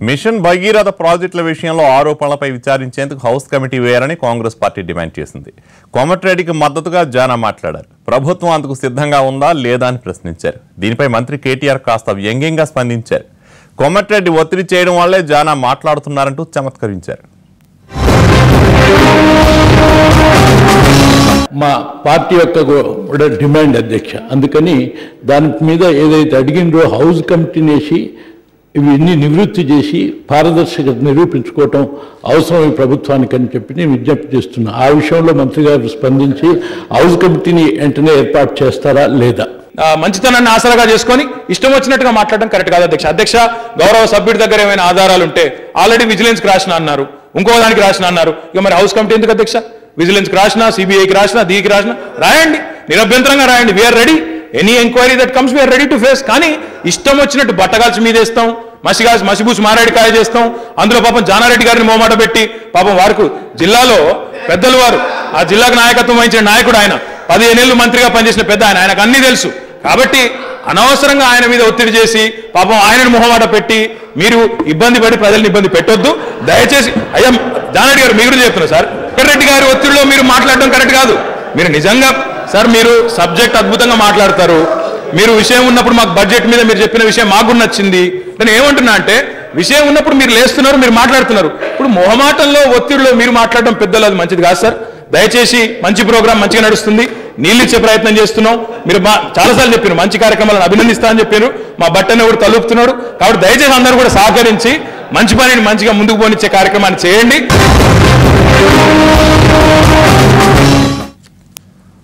Machine Bhagiratha ప్రాజెక్టుల విషయంలో ఆరోపణలపై విచారించేందుకు హౌస్ కమిటీ వేయాలని కాంగ్రెస్ పార్టీ డిమాండ్ చేసింది. కోమటిరెడ్డికి మద్దతుగా జానా మాట్లాడారు. ప్రభుత్వం అందుకు సిద్ధంగా ఉందా లేదా అని ప్రశ్నించారు. దీనిపై మంత్రి కేటీఆర్ కాస్త వ్యంగ్యంగా స్పందించారు. కోమటిరెడ్డి ఒత్తిడి చేయడం వల్లే జానా మాట్లాడుతున్నారంటూ చమత్కరించారు. మా పార్టీ యొక్క డిమాండ్ అధ్యక్ష, అందుకని దాని మీద ఏదైతే అడిగిందో హౌస్ కమిటీని వేసి ఇవన్నీ నివృత్తి చేసి పారదర్శకత నిరూపించుకోవటం అవసరం ఈ ప్రభుత్వానికి అని చెప్పి నేను విజ్ఞప్తి చేస్తున్నా. ఆ విషయంలో మంత్రి గారు స్పందించి హౌస్ కమిటీని వెంటనే ఏర్పాటు చేస్తారా లేదా? మంచితనాన్ని ఆసరాగా చేసుకొని ఇష్టం వచ్చినట్టుగా మాట్లాడడం కరెక్ట్ కాదు అధ్యక్ష. అధ్యక్ష, గౌరవ సభ్యుడి దగ్గర ఏమైనా ఆధారాలు ఉంటే ఆల్రెడీ విజిలెన్స్కి రాసిన అన్నారు, ఇంకో దానికి రాసిన అన్నారు. ఇక మరి హౌస్ కమిటీ ఎందుకు అధ్యక్ష? విజిలెన్స్కి రాసినా, సిబిఐకి రాసినా, దీనికి రాసినా రాయండి, నిరభ్యంతరంగా రాయండి. We are ready, any enquiry that comes we are ready to face. కానీ ఇష్టం వచ్చినట్టు బట్టగాల్చి మీదేస్తాం, మసిబూసి మారాడికాయ చేస్తాం. అందులో పాపం జానారెడ్డి గారిని మోమాట పెట్టి పాపం వారికి జిల్లాలో పెద్దలు వారు, ఆ జిల్లాకు నాయకత్వం వహించిన నాయకుడు ఆయన, 15 ఏళ్ళు మంత్రిగా పనిచేసిన పెద్ద ఆయన, ఆయనకు అన్నీ తెలుసు. కాబట్టి అనవసరంగా ఆయన మీద ఒత్తిడి చేసి పాపం ఆయనను మొహమాట పెట్టి మీరు ఇబ్బంది పడి ప్రజల్ని ఇబ్బంది పెట్టొద్దు దయచేసి. అయ్యా జానారెడ్డి గారు, మీరు చెప్తున్నారు సార్, రెడ్డి గారి ఒత్తిడిలో మీరు మాట్లాడడం కరెక్ట్ కాదు. మీరు నిజంగా సార్, మీరు సబ్జెక్ట్ అద్భుతంగా మాట్లాడతారు. మీరు విషయం ఉన్నప్పుడు మాకు బడ్జెట్ మీద మీరు చెప్పిన విషయం మాకు నచ్చింది. నేను ఏమంటున్నా అంటే, విషయం ఉన్నప్పుడు మీరు లేస్తున్నారు, మీరు మాట్లాడుతున్నారు. ఇప్పుడు మొహమాటంలో ఒత్తిడిలో మీరు మాట్లాడడం పెద్దలు అది మంచిది కాదు సార్. దయచేసి మంచి ప్రోగ్రాం మంచిగా నడుస్తుంది, నీళ్ళు ఇచ్చే ప్రయత్నం చేస్తున్నాం. మీరు చాలాసార్లు చెప్పారు మంచి కార్యక్రమాలను అభినందిస్తా అని చెప్పారు. మా బట్టని కూడా తలుపుతున్నాడు. కాబట్టి దయచేసి అందరూ కూడా సహకరించి మంచి పనిని మంచిగా ముందుకు పోనిచ్చే కార్యక్రమాన్ని చేయండి.